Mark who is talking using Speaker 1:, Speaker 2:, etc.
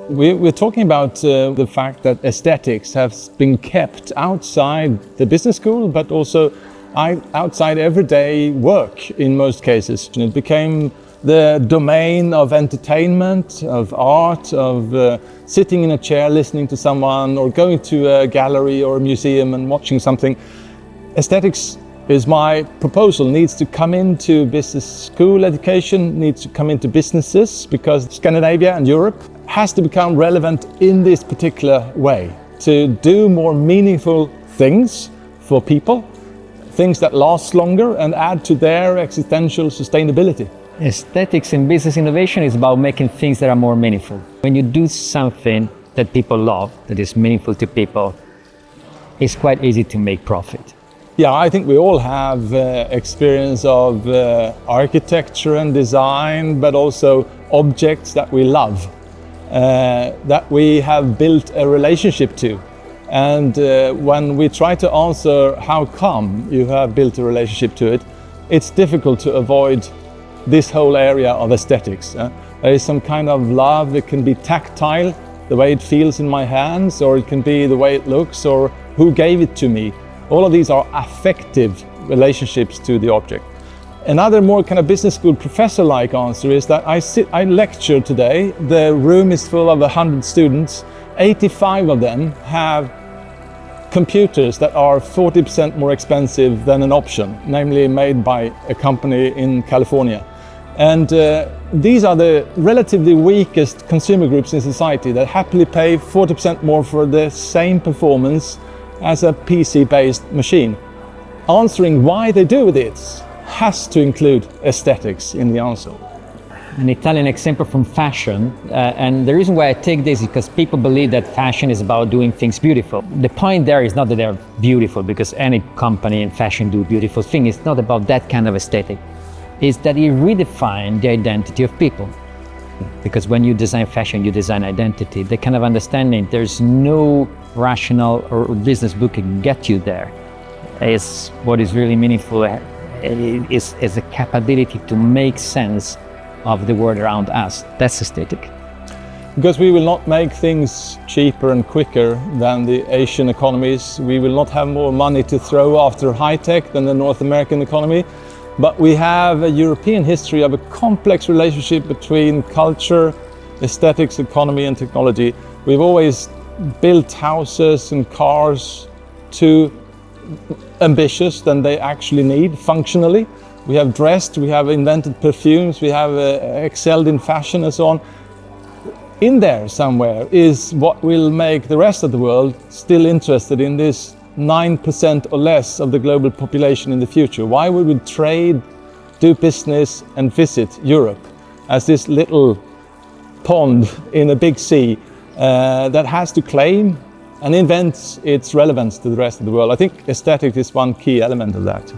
Speaker 1: We're talking about the fact that aesthetics has been kept outside the business school, but also outside everyday work in most cases. It became the domain of entertainment, of art, of sitting in a chair listening to someone, or going to a gallery or a museum and watching something. Aesthetics is my proposal, needs to come into business school education, needs to come into businesses, because Scandinavia and Europe has to become relevant in this particular way, to do more meaningful things for people, things that last longer and add to their existential sustainability.
Speaker 2: Aesthetics in business innovation is about making things that are more meaningful. When you do something that people love, that is meaningful to people, it's quite easy to make profit.
Speaker 1: Yeah, I think we all have experience of architecture and design, but also objects that we love, that we have built a relationship to. And when we try to answer how come you have built a relationship to it, it's difficult to avoid this whole area of aesthetics. There is some kind of love. It can be tactile, the way it feels in my hands, or it can be the way it looks, or who gave it to me. All of these are affective relationships to the object. Another more kind of business school professor-like answer is that I lecture today. The room is full of 100 students. 85 of them have computers that are 40% more expensive than an option, namely made by a company in California. And these are the relatively weakest consumer groups in society that happily pay 40% more for the same performance as a PC-based machine. Answering why they do this has to include aesthetics in the answer.
Speaker 2: An Italian example from fashion, and the reason why I take this is because people believe that fashion is about doing things beautiful. The point there is not that they're beautiful, because any company in fashion do beautiful things. It's not about that kind of aesthetic. It's that you redefine the identity of people. Because when you design fashion, you design identity. The kind of understanding, there's no rational or business book can get you there. It's what is really meaningful is a capability to make sense of the world around us. That's aesthetic.
Speaker 1: Because we will not make things cheaper and quicker than the Asian economies. We will not have more money to throw after high tech than the North American economy. But we have a European history of a complex relationship between culture, aesthetics, economy, and technology. We've always built houses and cars too ambitious than they actually need functionally. We have dressed, we have invented perfumes, we have excelled in fashion and so on. In there somewhere is what will make the rest of the world still interested in this 9% or less of the global population in the future. Why would we trade, do business and visit Europe as this little pond in a big sea that has to claim and invent its relevance to the rest of the world? I think aesthetics is one key element of that.